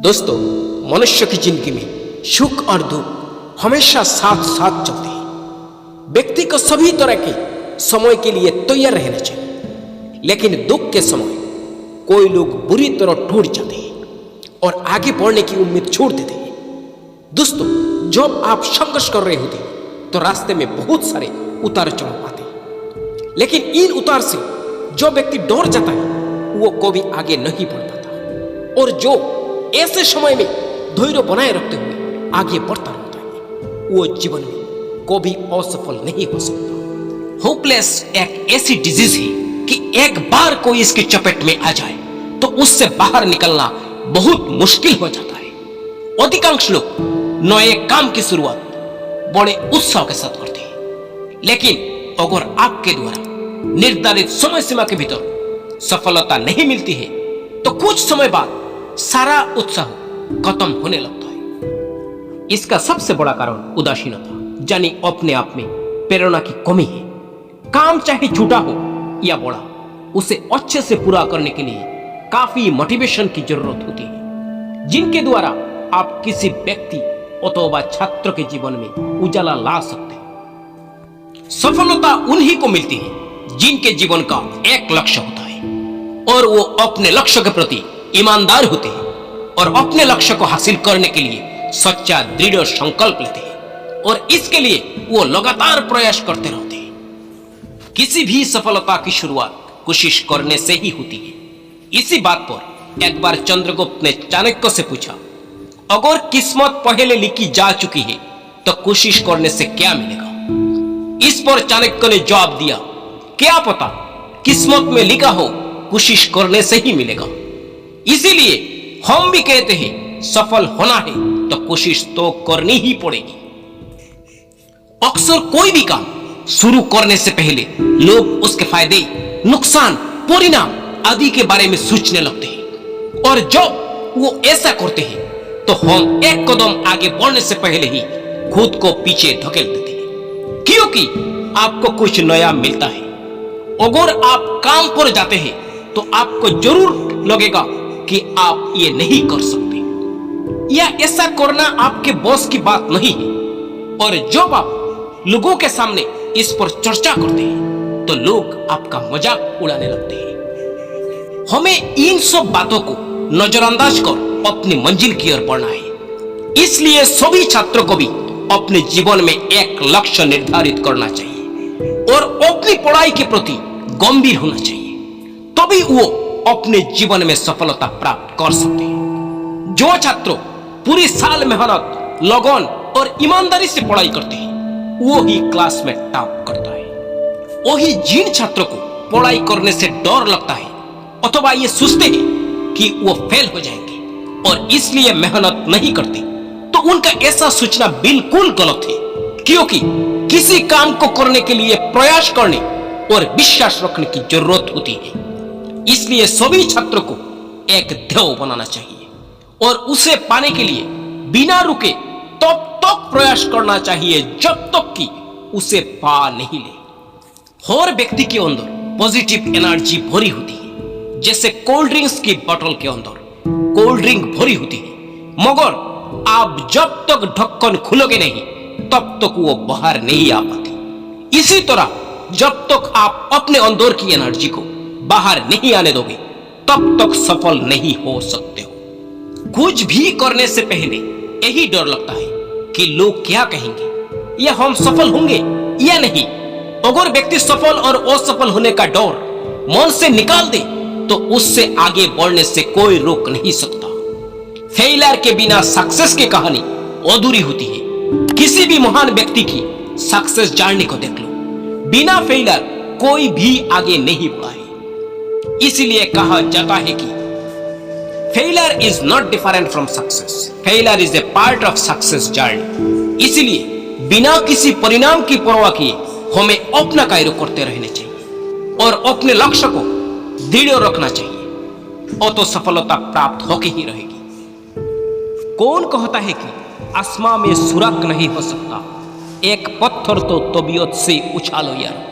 दोस्तों, मनुष्य की जिंदगी में सुख और दुख हमेशा साथ साथ चलते हैं। व्यक्ति को सभी तरह के समय के लिए तैयार रहना चाहिए, लेकिन दुख के समय कोई लोग बुरी तरह टूट जाते हैं और आगे बढ़ने की उम्मीद छोड़ देते हैं। दोस्तों, जब आप संघर्ष कर रहे होते हैं तो रास्ते में बहुत सारे उतार चढ़ाव आते हैं, लेकिन इन उतार से जो व्यक्ति डर जाता है वो कभी आगे नहीं बढ़ पाता, और जो ऐसे समय में धैर्य बनाए रखते हुए आगे बढ़ता रहता है वो जीवन में कभी असफल नहीं हो सकता। होपलेस एक ऐसी डिजीज है कि एक बार कोई इसकी चपेट में आ जाए तो उससे बाहर निकलना बहुत मुश्किल हो जाता है। अधिकांश लोग नए काम की शुरुआत बड़े उत्साह के साथ करते हैं, लेकिन अगर आपके द्वारा निर्धारित समय सीमा के भीतर सफलता नहीं मिलती है तो कुछ समय बाद सारा उत्साह खत्म होने लगता है। इसका सबसे बड़ा कारण उदासीनता यानी अपने आप में प्रेरणा की कमी है। काम चाहे छोटा हो या बड़ा, उसे अच्छे से पूरा करने के लिए काफी मोटिवेशन की जरूरत होती है, जिनके द्वारा आप किसी व्यक्ति अथवा छात्र के जीवन में उजाला ला सकते हैं। सफलता उन्हीं को मिलती है जिनके जीवन का एक लक्ष्य होता है और वो अपने लक्ष्य के प्रति ईमानदार होते हैं और अपने लक्ष्य को हासिल करने के लिए सच्चा दृढ़ संकल्प लेते हैं और इसके लिए वो लगातार प्रयास करते रहते हैं। किसी भी सफलता की शुरुआत कोशिश करने से ही होती है। इसी बात पर एक बार चंद्रगुप्त ने चाणक्य से पूछा, अगर किस्मत पहले लिखी जा चुकी है तो कोशिश करने से क्या मिलेगा? इस पर चाणक्य ने जवाब दिया, क्या पता किस्मत में लिखा हो कोशिश करने से ही मिलेगा। इसीलिए हम भी कहते हैं सफल होना है तो कोशिश तो करनी ही पड़ेगी। अक्सर कोई भी काम शुरू करने से पहले लोग उसके फायदे, नुकसान, परिणाम आदि के बारे में सोचने लगते हैं, और जब वो ऐसा करते हैं तो हम एक कदम आगे बढ़ने से पहले ही खुद को पीछे धकेल देते हैं, क्योंकि आपको कुछ नया मिलता है। अगर आप काम पर जाते हैं तो आपको जरूर लगेगा कि आप ये नहीं कर सकते या ऐसा करना आपके बॉस की बात नहीं है, और जब आप लोगों के सामने इस पर चर्चा करते हैं तो लोग आपका मजाक उड़ाने लगते हैं। हमें इन सब बातों को नजरअंदाज कर अपनी मंजिल की ओर बढ़ना है। इसलिए सभी छात्रों को भी अपने जीवन में एक लक्ष्य निर्धारित करना चाहिए और अपनी पढ़ाई के प्रति गंभीर होना चाहिए, तभी वो अपने जीवन में सफलता प्राप्त कर सकते हैं। जो छात्र पूरी साल मेहनत, लगन और ईमानदारी से पढ़ाई करते हैं वो ही क्लास में टॉप करता है। वही जिन छात्रों को पढ़ाई करने से डर लगता है अथवा ये सोचते हैं कि वो फेल हो जाएंगे और इसलिए मेहनत नहीं करते, तो उनका ऐसा सोचना बिल्कुल गलत है, क्योंकि किसी काम को करने के लिए प्रयास करने और विश्वास रखने की जरूरत होती है। इसलिए सभी छात्रों को एक ध्येय बनाना चाहिए और उसे पाने के लिए बिना रुके तब तक प्रयास करना चाहिए जब तक कि उसे पा नहीं ले। हर व्यक्ति के अंदर पॉजिटिव एनर्जी भरी होती है, जैसे कोल्ड ड्रिंक्स की बोतल के अंदर कोल्ड ड्रिंक भरी होती है, मगर आप जब तक ढक्कन खोलोगे नहीं तब तक वो बाहर नहीं आ पाती। इसी तरह जब तक आप अपने अंदर की एनर्जी को बाहर नहीं आने दोगे तब तक सफल नहीं हो सकते हो। कुछ भी करने से पहले यही डर लगता है कि लोग क्या कहेंगे या हम सफल होंगे या नहीं। अगर व्यक्ति सफल और असफल होने का डर मन से निकाल दे तो उससे आगे बढ़ने से कोई रोक नहीं सकता। फेलियर के बिना सक्सेस की कहानी अधूरी होती है। किसी भी महान व्यक्ति की सक्सेस जर्नी को देख लो, बिना फेलियर कोई भी आगे नहीं बढ़ा है। इसीलिए कहा जाता है कि failure is not different from success, failure is a part of success journey. इसलिए बिना किसी परिणाम की परवाह किए हमें अपना कार्य करते रहना चाहिए और अपने लक्ष्य को दृढ़ रखना चाहिए, और तो सफलता प्राप्त होके ही रहेगी। कौन कहता है कि आसमां में सुराख नहीं हो सकता, एक पत्थर तो तबीयत से उछालो यार।